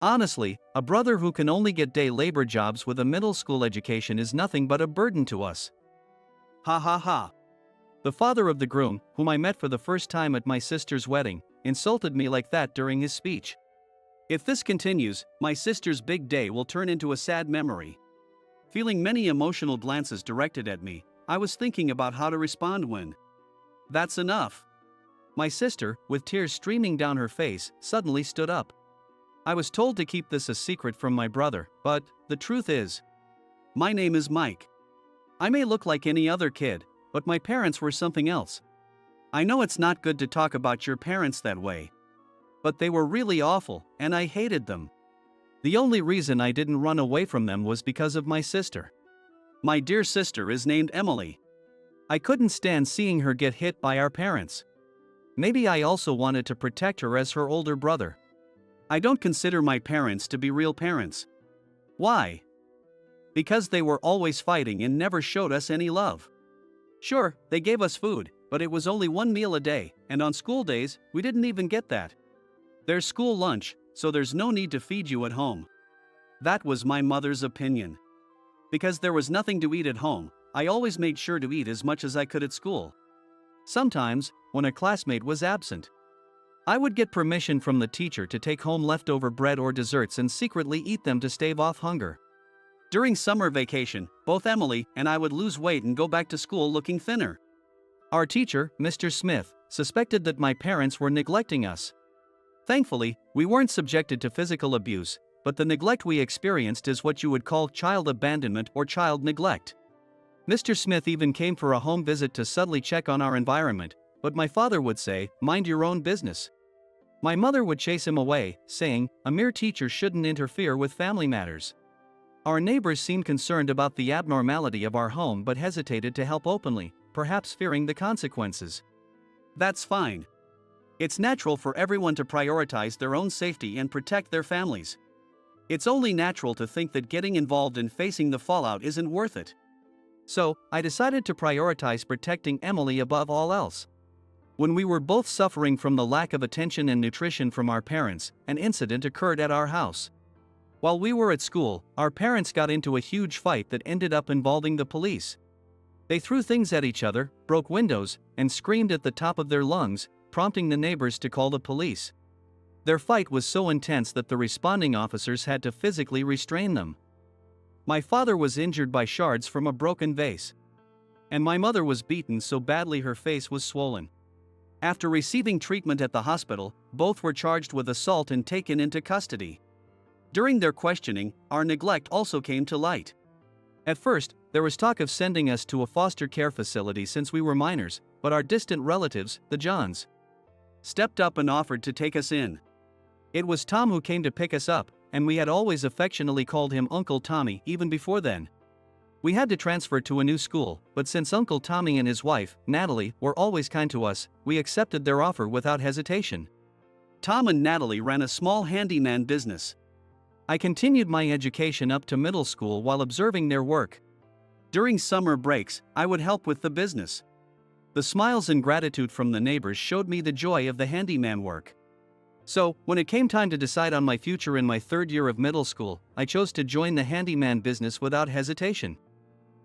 Honestly, a brother who can only get day labor jobs with a middle school education is nothing but a burden to us. Ha ha ha. The father of the groom, whom I met for the first time at my sister's wedding, insulted me like that during his speech. If this continues, my sister's big day will turn into a sad memory. Feeling many emotional glances directed at me, I was thinking about how to respond when. That's enough. My sister, with tears streaming down her face, suddenly stood up. I was told to keep this a secret from my brother, but the truth is, my name is Mike. I may look like any other kid, but my parents were something else. I know it's not good to talk about your parents that way, but they were really awful, and I hated them. The only reason I didn't run away from them was because of my sister. My dear sister is named Emily. I couldn't stand seeing her get hit by our parents. Maybe I also wanted to protect her as her older brother. I don't consider my parents to be real parents. Why? Because they were always fighting and never showed us any love. Sure, they gave us food, but it was only one meal a day, and on school days, we didn't even get that. There's school lunch, so there's no need to feed you at home. That was my mother's opinion. Because there was nothing to eat at home, I always made sure to eat as much as I could at school. Sometimes, when a classmate was absent, I would get permission from the teacher to take home leftover bread or desserts and secretly eat them to stave off hunger. During summer vacation, both Emily and I would lose weight and go back to school looking thinner. Our teacher, Mr. Smith, suspected that my parents were neglecting us. Thankfully, we weren't subjected to physical abuse, but the neglect we experienced is what you would call child abandonment or child neglect. Mr. Smith even came for a home visit to subtly check on our environment, but my father would say, "Mind your own business." My mother would chase him away, saying, "A mere teacher shouldn't interfere with family matters." Our neighbors seemed concerned about the abnormality of our home but hesitated to help openly, perhaps fearing the consequences. That's fine. It's natural for everyone to prioritize their own safety and protect their families. It's only natural to think that getting involved in facing the fallout isn't worth it. So, I decided to prioritize protecting Emily above all else. When we were both suffering from the lack of attention and nutrition from our parents, an incident occurred at our house. While we were at school, our parents got into a huge fight that ended up involving the police. They threw things at each other, broke windows, and screamed at the top of their lungs, prompting the neighbors to call the police. Their fight was so intense that the responding officers had to physically restrain them. My father was injured by shards from a broken vase. And my mother was beaten so badly her face was swollen. After receiving treatment at the hospital, both were charged with assault and taken into custody. During their questioning, our neglect also came to light. At first, there was talk of sending us to a foster care facility since we were minors, but our distant relatives, the Johns, stepped up and offered to take us in. It was Tom who came to pick us up, and we had always affectionately called him Uncle Tommy even before then. We had to transfer to a new school, but since Uncle Tommy and his wife, Natalie, were always kind to us, we accepted their offer without hesitation. Tom and Natalie ran a small handyman business. I continued my education up to middle school while observing their work. During summer breaks, I would help with the business. The smiles and gratitude from the neighbors showed me the joy of the handyman work. So, when it came time to decide on my future in my third year of middle school, I chose to join the handyman business without hesitation.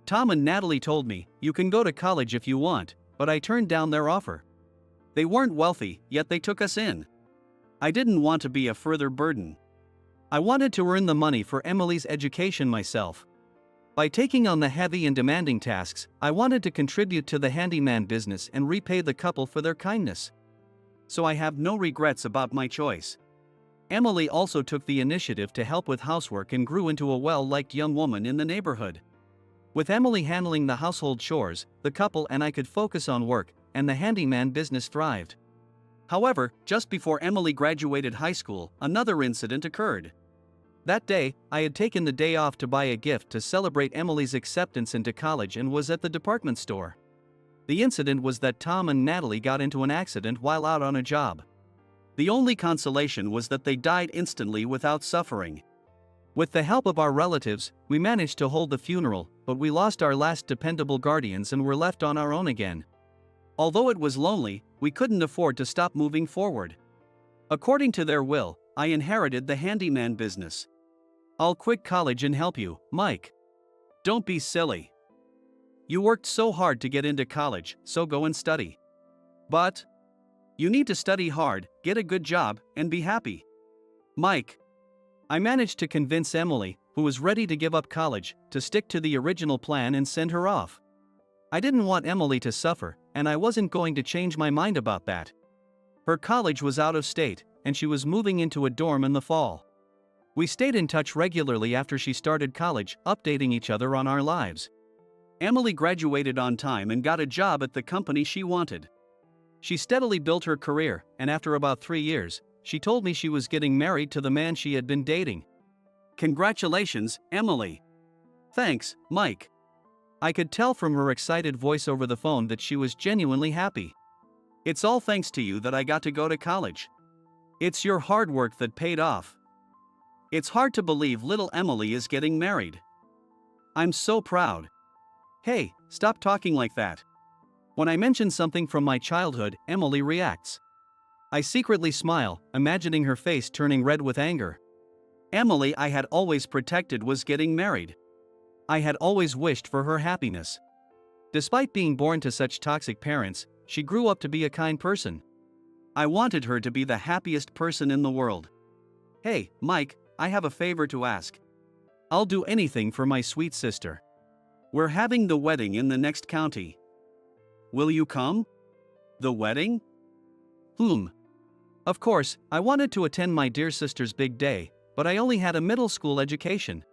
Tom and Natalie told me, "You can go to college if you want," but I turned down their offer. They weren't wealthy, yet they took us in. I didn't want to be a further burden. I wanted to earn the money for Emily's education myself. By taking on the heavy and demanding tasks, I wanted to contribute to the handyman business and repay the couple for their kindness. So I have no regrets about my choice. Emily also took the initiative to help with housework and grew into a well-liked young woman in the neighborhood. With Emily handling the household chores, the couple and I could focus on work, and the handyman business thrived. However, just before Emily graduated high school, another incident occurred. That day, I had taken the day off to buy a gift to celebrate Emily's acceptance into college and was at the department store. The incident was that Tom and Natalie got into an accident while out on a job. The only consolation was that they died instantly without suffering. With the help of our relatives, we managed to hold the funeral, but we lost our last dependable guardians and were left on our own again. Although it was lonely, we couldn't afford to stop moving forward. According to their will, I inherited the handyman business. I'll quit college and help you, Mike. Don't be silly. You worked so hard to get into college, so go and study. But you need to study hard, get a good job, and be happy. Mike. I managed to convince Emily, who was ready to give up college, to stick to the original plan and send her off. I didn't want Emily to suffer, and I wasn't going to change my mind about that. Her college was out of state, and she was moving into a dorm in the fall. We stayed in touch regularly after she started college, updating each other on our lives. Emily graduated on time and got a job at the company she wanted. She steadily built her career, and after about 3 years, she told me she was getting married to the man she had been dating. Congratulations, Emily. Thanks, Mike. I could tell from her excited voice over the phone that she was genuinely happy. It's all thanks to you that I got to go to college. It's your hard work that paid off. It's hard to believe little Emily is getting married. I'm so proud. Hey, stop talking like that. When I mention something from my childhood, Emily reacts. I secretly smile, imagining her face turning red with anger. Emily I had always protected was getting married. I had always wished for her happiness. Despite being born to such toxic parents, she grew up to be a kind person. I wanted her to be the happiest person in the world. Hey, Mike, I have a favor to ask. I'll do anything for my sweet sister. We're having the wedding in the next county. Will you come? The wedding? Of course, I wanted to attend my dear sister's big day, but I only had a middle school education.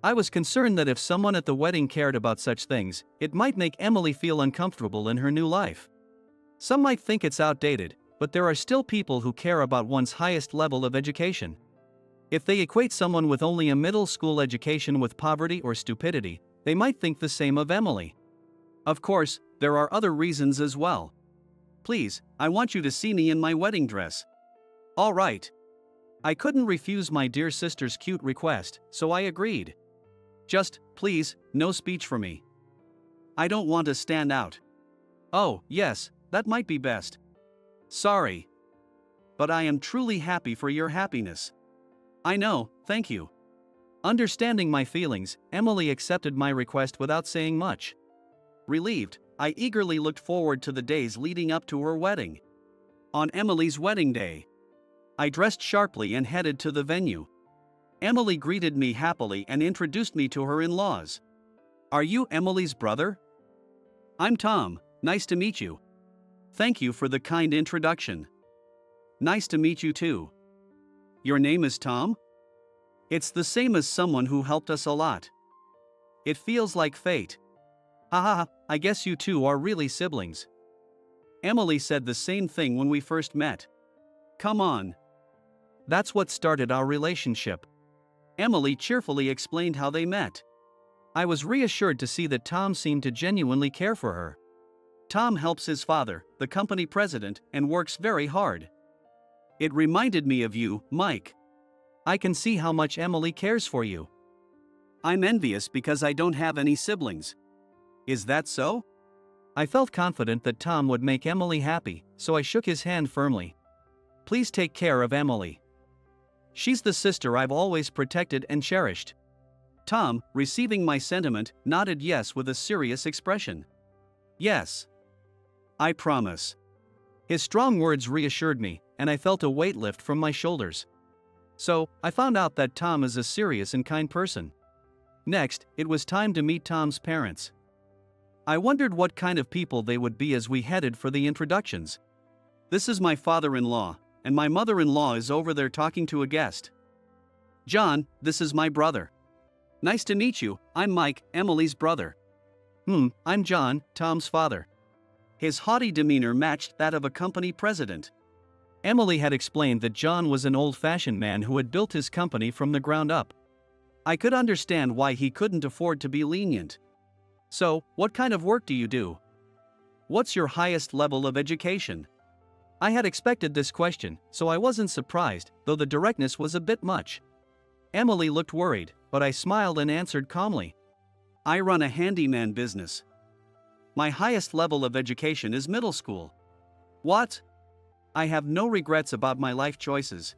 I was concerned that if someone at the wedding cared about such things, it might make Emily feel uncomfortable in her new life. Some might think it's outdated, but there are still people who care about one's highest level of education. If they equate someone with only a middle school education with poverty or stupidity, they might think the same of Emily. Of course, there are other reasons as well. Please, I want you to see me in my wedding dress. All right. I couldn't refuse my dear sister's cute request, so I agreed. Just, please, no speech for me. I don't want to stand out. Oh, yes, that might be best. Sorry. But I am truly happy for your happiness. I know, thank you. Understanding my feelings, Emily accepted my request without saying much. Relieved, I eagerly looked forward to the days leading up to her wedding. On Emily's wedding day, I dressed sharply and headed to the venue. Emily greeted me happily and introduced me to her in-laws. Are you Emily's brother? I'm Tom, nice to meet you. Thank you for the kind introduction. Nice to meet you too. Your name is Tom? It's the same as someone who helped us a lot. It feels like fate. Haha, I guess you two are really siblings. Emily said the same thing when we first met. Come on. That's what started our relationship. Emily cheerfully explained how they met. I was reassured to see that Tom seemed to genuinely care for her. Tom helps his father, the company president, and works very hard. It reminded me of you, Mike. I can see how much Emily cares for you. I'm envious because I don't have any siblings. Is that so? I felt confident that Tom would make Emily happy, so I shook his hand firmly. Please take care of Emily. She's the sister I've always protected and cherished. Tom, receiving my sentiment, nodded yes with a serious expression. Yes. I promise. His strong words reassured me, and I felt a weight lift from my shoulders. So, I found out that Tom is a serious and kind person. Next, it was time to meet Tom's parents. I wondered what kind of people they would be as we headed for the introductions. This is my father-in-law, and my mother-in-law is over there talking to a guest. John, this is my brother. Nice to meet you, I'm Mike, Emily's brother. I'm John, Tom's father. His haughty demeanor matched that of a company president. Emily had explained that John was an old-fashioned man who had built his company from the ground up. I could understand why he couldn't afford to be lenient. So, what kind of work do you do? What's your highest level of education? I had expected this question, so I wasn't surprised, though the directness was a bit much. Emily looked worried, but I smiled and answered calmly. I run a handyman business. My highest level of education is middle school. What? I have no regrets about my life choices.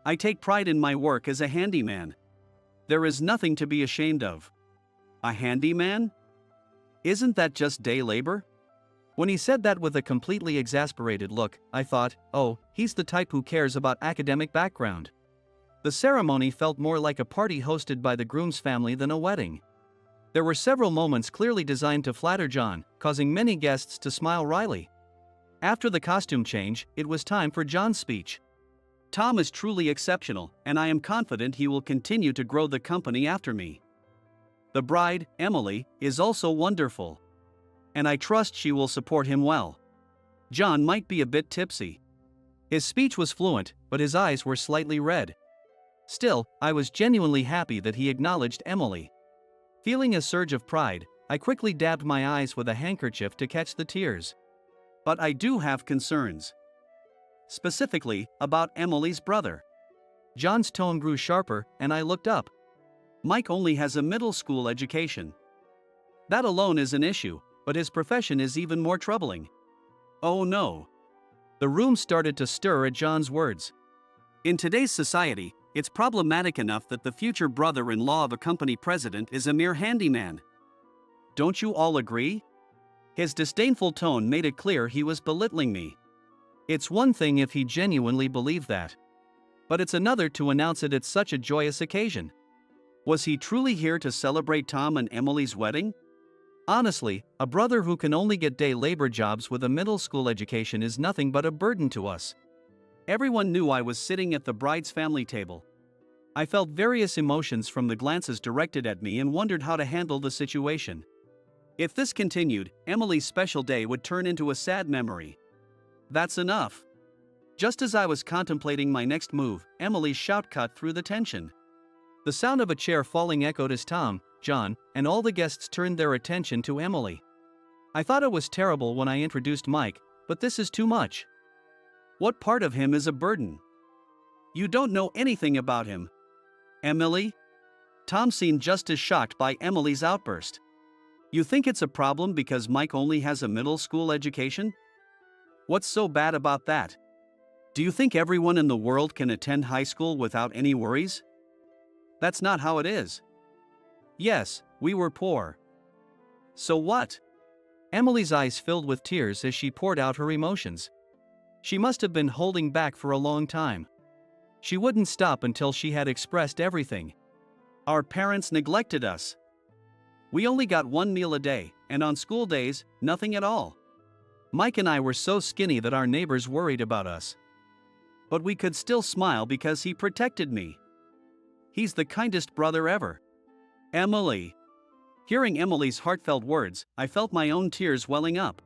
I take pride in my work as a handyman. There is nothing to be ashamed of. A handyman? Isn't that just day labor? When he said that with a completely exasperated look, I thought, oh, he's the type who cares about academic background. The ceremony felt more like a party hosted by the groom's family than a wedding. There were several moments clearly designed to flatter John, causing many guests to smile wryly. After the costume change, it was time for John's speech. Tom is truly exceptional, and I am confident he will continue to grow the company after me. The bride, Emily, is also wonderful. And I trust she will support him well. John might be a bit tipsy. His speech was fluent, but his eyes were slightly red. Still, I was genuinely happy that he acknowledged Emily. Feeling a surge of pride, I quickly dabbed my eyes with a handkerchief to catch the tears. But I do have concerns. Specifically, about Emily's brother. John's tone grew sharper, and I looked up. Mike only has a middle school education. That alone is an issue, but his profession is even more troubling. Oh no. The room started to stir at John's words. In today's society, it's problematic enough that the future brother-in-law of a company president is a mere handyman. Don't you all agree? His disdainful tone made it clear he was belittling me. It's one thing if he genuinely believed that. But it's another to announce it at such a joyous occasion. Was he truly here to celebrate Tom and Emily's wedding? Honestly, a brother who can only get day labor jobs with a middle school education is nothing but a burden to us. Everyone knew I was sitting at the bride's family table. I felt various emotions from the glances directed at me and wondered how to handle the situation. If this continued, Emily's special day would turn into a sad memory. That's enough. Just as I was contemplating my next move, Emily's shout cut through the tension. The sound of a chair falling echoed as Tom, John, and all the guests turned their attention to Emily. I thought it was terrible when I introduced Mike, but this is too much. What part of him is a burden? You don't know anything about him. Emily? Tom seemed just as shocked by Emily's outburst. You think it's a problem because Mike only has a middle school education? What's so bad about that? Do you think everyone in the world can attend high school without any worries? That's not how it is. Yes, we were poor. So what? Emily's eyes filled with tears as she poured out her emotions. She must have been holding back for a long time. She wouldn't stop until she had expressed everything. Our parents neglected us. We only got one meal a day, and on school days, nothing at all. Mike and I were so skinny that our neighbors worried about us. But we could still smile because he protected me. He's the kindest brother ever. Emily. Hearing Emily's heartfelt words, I felt my own tears welling up.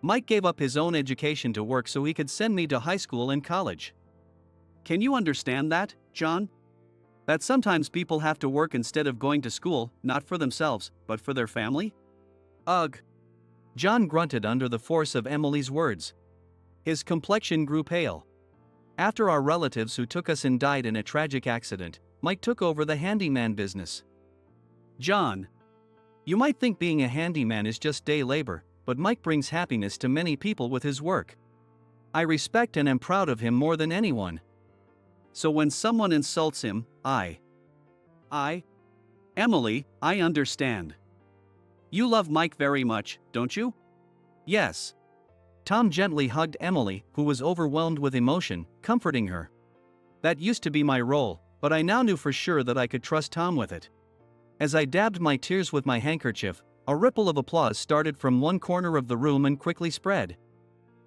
Mike gave up his own education to work so he could send me to high school and college. Can you understand that, John? That sometimes people have to work instead of going to school, not for themselves, but for their family? Ugh. John grunted under the force of Emily's words. His complexion grew pale. After our relatives who took us in died in a tragic accident, Mike took over the handyman business. John. You might think being a handyman is just day labor, but Mike brings happiness to many people with his work. I respect and am proud of him more than anyone. So when someone insults him, Emily, I understand. You love Mike very much, don't you? Yes. Tom gently hugged Emily, who was overwhelmed with emotion, comforting her. That used to be my role, but I now knew for sure that I could trust Tom with it. As I dabbed my tears with my handkerchief, a ripple of applause started from one corner of the room and quickly spread,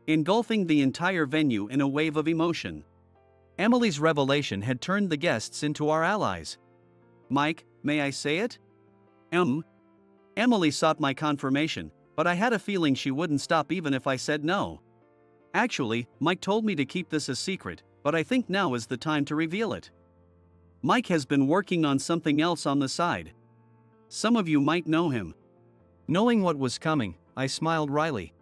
engulfing the entire venue in a wave of emotion. Emily's revelation had turned the guests into our allies. Mike, may I say it? Emily sought my confirmation, but I had a feeling she wouldn't stop even if I said no. Actually, Mike told me to keep this a secret, but I think now is the time to reveal it. Mike has been working on something else on the side. Some of you might know him. Knowing what was coming, I smiled wryly.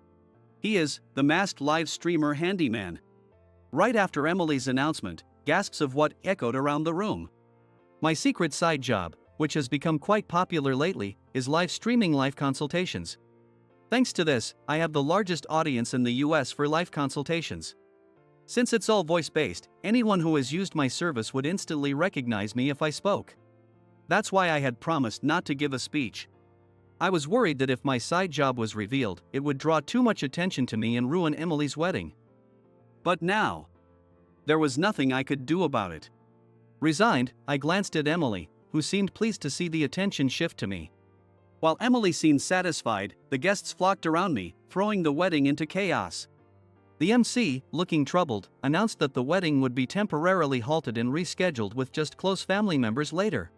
He is the masked live streamer handyman. Right after Emily's announcement, gasps of what echoed around the room. My secret side job, which has become quite popular lately, is live streaming life consultations. Thanks to this, I have the largest audience in the US for life consultations. Since it's all voice-based, anyone who has used my service would instantly recognize me if I spoke. That's why I had promised not to give a speech. I was worried that if my side job was revealed, it would draw too much attention to me and ruin Emily's wedding. But now, there was nothing I could do about it. Resigned, I glanced at Emily, who seemed pleased to see the attention shift to me. While Emily seemed satisfied, the guests flocked around me, throwing the wedding into chaos. The MC, looking troubled, announced that the wedding would be temporarily halted and rescheduled with just close family members later.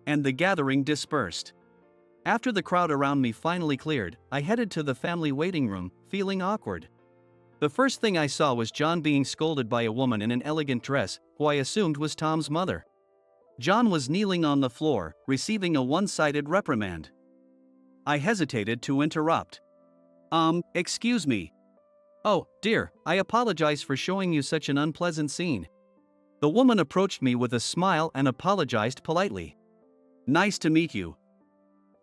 And the gathering dispersed. After the crowd around me finally cleared, I headed to the family waiting room, feeling awkward. The first thing I saw was John being scolded by a woman in an elegant dress, who I assumed was Tom's mother. John was kneeling on the floor, receiving a one-sided reprimand. I hesitated to interrupt. Excuse me. Oh, dear, I apologize for showing you such an unpleasant scene. The woman approached me with a smile and apologized politely. Nice to meet you.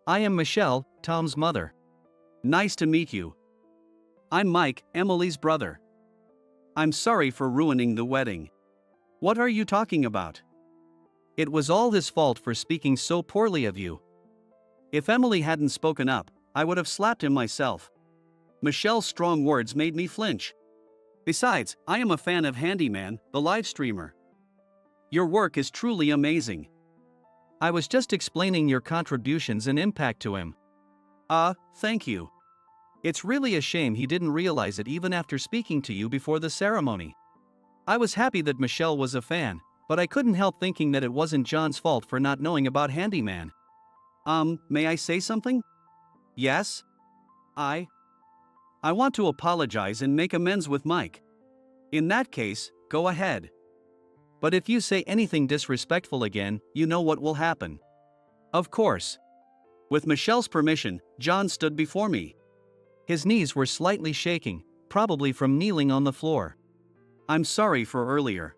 I am Michelle, Tom's mother. Nice to meet you. I'm Mike, Emily's brother. I'm sorry for ruining the wedding. What are you talking about? It was all his fault for speaking so poorly of you. If Emily hadn't spoken up, I would have slapped him myself. Michelle's strong words made me flinch. Besides, I am a fan of Handyman, the live streamer. Your work is truly amazing. I was just explaining your contributions and impact to him. Thank you. It's really a shame he didn't realize it even after speaking to you before the ceremony. I was happy that Michelle was a fan, but I couldn't help thinking that it wasn't John's fault for not knowing about Handyman. May I say something? Yes? I want to apologize and make amends with Mike. In that case, go ahead. But if you say anything disrespectful again, you know what will happen. Of course. With Michelle's permission, John stood before me. His knees were slightly shaking, probably from kneeling on the floor. I'm sorry for earlier.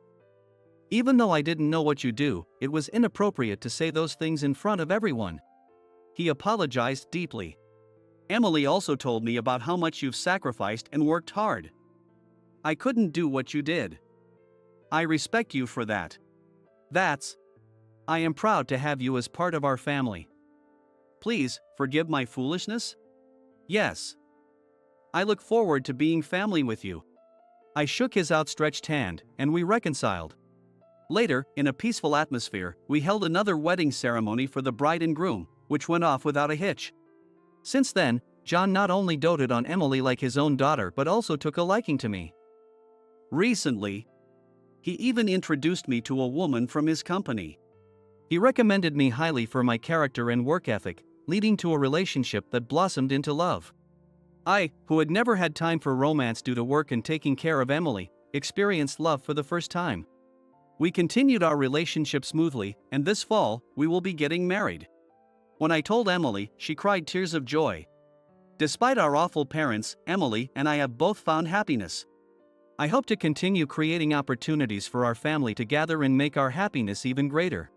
Even though I didn't know what you do, it was inappropriate to say those things in front of everyone. He apologized deeply. Emily also told me about how much you've sacrificed and worked hard. I couldn't do what you did. I respect you for that. I am proud to have you as part of our family. Please, forgive my foolishness? Yes. I look forward to being family with you. I shook his outstretched hand, and we reconciled. Later, in a peaceful atmosphere, we held another wedding ceremony for the bride and groom, which went off without a hitch. Since then, John not only doted on Emily like his own daughter but also took a liking to me. Recently, he even introduced me to a woman from his company. He recommended me highly for my character and work ethic, leading to a relationship that blossomed into love. I, who had never had time for romance due to work and taking care of Emily, experienced love for the first time. We continued our relationship smoothly, and this fall, we will be getting married. When I told Emily, she cried tears of joy. Despite our awful parents, Emily and I have both found happiness. I hope to continue creating opportunities for our family to gather and make our happiness even greater.